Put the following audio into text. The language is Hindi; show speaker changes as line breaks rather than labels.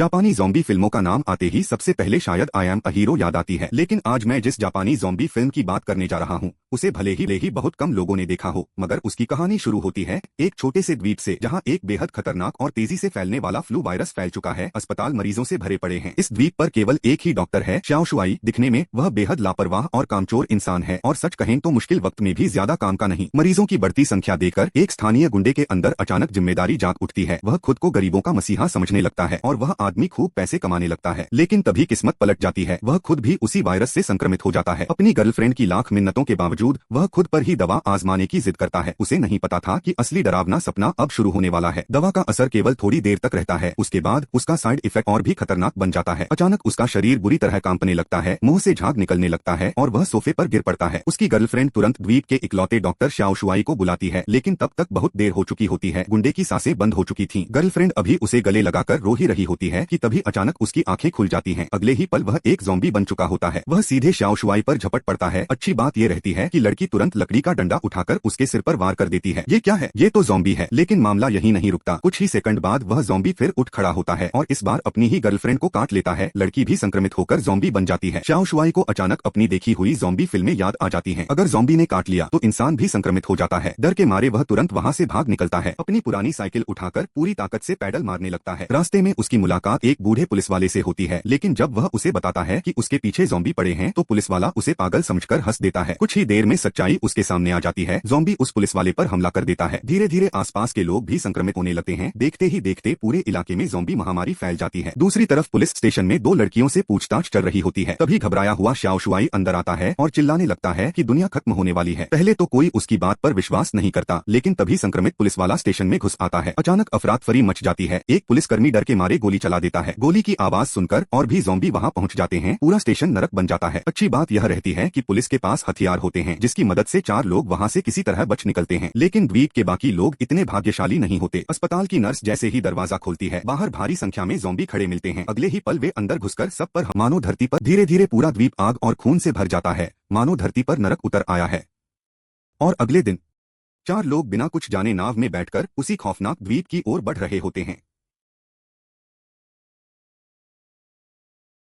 जापानी ज़ॉम्बी फिल्मों का नाम आते ही सबसे पहले शायद आई एम अ हीरो याद आती है, लेकिन आज मैं जिस जापानी ज़ॉम्बी फिल्म की बात करने जा रहा हूँ उसे भले ही बहुत कम लोगों ने देखा हो, मगर उसकी कहानी शुरू होती है एक छोटे से द्वीप से जहाँ एक बेहद खतरनाक और तेजी से फैलने वाला फ्लू वायरस फैल चुका है। अस्पताल मरीजों से भरे पड़े हैं। इस द्वीप पर केवल एक ही डॉक्टर है, च्याओ शुआई। दिखने में वह बेहद लापरवाह और कामचोर इंसान है और सच कहें तो मुश्किल वक्त में भी ज्यादा काम का नहीं। मरीजों की बढ़ती संख्या देखकर एक स्थानीय गुंडे के अंदर अचानक जिम्मेदारी जाग उठती है। वह खुद को गरीबों का मसीहा समझने लगता है और वह आदमी खूब पैसे कमाने लगता है, लेकिन तभी किस्मत पलट जाती है। वह खुद भी उसी वायरस से संक्रमित हो जाता है। अपनी गर्लफ्रेंड की लाख मिन्नतों के बावजूद वह खुद पर ही दवा आजमाने की जिद करता है। उसे नहीं पता था कि असली डरावना सपना अब शुरू होने वाला है। दवा का असर केवल थोड़ी देर तक रहता है, उसके बाद उसका साइड इफेक्ट और भी खतरनाक बन जाता है। अचानक उसका शरीर बुरी तरह कांपने लगता है, मुंह से झाग निकलने लगता है और वह सोफे पर गिर पड़ता है। उसकी गर्लफ्रेंड तुरंत द्वीप के इकलौते डॉक्टर च्याओ शुआई को बुलाती है, लेकिन तब तक बहुत देर हो चुकी होती है। गुंडे की सांसें बंद हो चुकी थीं। गर्लफ्रेंड अभी उसे गले लगाकर रो ही रही होती है कि तभी अचानक उसकी आंखें खुल जाती हैं। अगले ही पल वह एक ज़ॉम्बी बन चुका होता है। वह सीधे च्याओ शुआई पर झपट पड़ता है। अच्छी बात ये रहती है कि लड़की तुरंत लकड़ी का डंडा उठाकर उसके सिर पर वार कर देती है। ये क्या है? ये तो ज़ॉम्बी है। लेकिन मामला यहीं नहीं रुकता। कुछ ही सेकंड बाद वह ज़ॉम्बी फिर उठ खड़ा होता है और इस बार अपनी ही गर्लफ्रेंड को काट लेता है। लड़की भी संक्रमित होकर ज़ॉम्बी बन जाती है। च्याओ शुआई को अचानक अपनी देखी हुई ज़ॉम्बी फिल्में याद आ जाती हैं। अगर ज़ॉम्बी ने काट लिया तो इंसान भी संक्रमित हो जाता है। डर के मारे वह तुरंत वहाँ से भाग निकलता है। अपनी पुरानी साइकिल उठाकर पूरी ताकत से पैडल मारने लगता है। रास्ते में उसकी मुलाकात एक बूढ़े पुलिस वाले से होती है, लेकिन जब वह उसे बताता है कि उसके पीछे ज़ॉम्बी पड़े हैं तो पुलिस वाला उसे पागल समझकर हंस देता है। कुछ ही देर में सच्चाई उसके सामने आ जाती है। ज़ॉम्बी उस पुलिस वाले पर हमला कर देता है। धीरे धीरे आसपास के लोग भी संक्रमित होने लगते हैं। देखते ही देखते पूरे इलाके में ज़ॉम्बी महामारी फैल जाती है। दूसरी तरफ पुलिस स्टेशन में दो लड़कियों से पूछताछ चल रही होती है। तभी घबराया हुआ च्याओ शुआई अंदर आता है और चिल्लाने लगता है कि दुनिया खत्म होने वाली है। पहले तो कोई उसकी बात पर विश्वास नहीं करता, लेकिन तभी संक्रमित पुलिस वाला स्टेशन में घुस आता है। अचानक अफरातफरी मच जाती है। एक पुलिसकर्मी डर के मारे गोली चला देता है। गोली की आवाज सुनकर और भी ज़ॉम्बी वहां पहुंच जाते हैं। पूरा स्टेशन नरक बन जाता है। अच्छी बात यह रहती है कि पुलिस के पास हथियार होते हैं, जिसकी मदद से चार लोग वहां से किसी तरह बच निकलते हैं। लेकिन द्वीप के बाकी लोग इतने भाग्यशाली नहीं होते। अस्पताल की नर्स जैसे ही दरवाजा खोलती है, बाहर भारी संख्या में ज़ॉम्बी खड़े मिलते हैं। अगले ही पल वे अंदर घुसकर सब पर मानो धरती पर धीरे धीरे पूरा द्वीप आग और खून से भर जाता है, मानो धरती पर नरक उतर आया है। और अगले दिन चार लोग बिना कुछ जाने नाव में बैठकर उसी खौफनाक द्वीप की ओर बढ़ रहे होते हैं।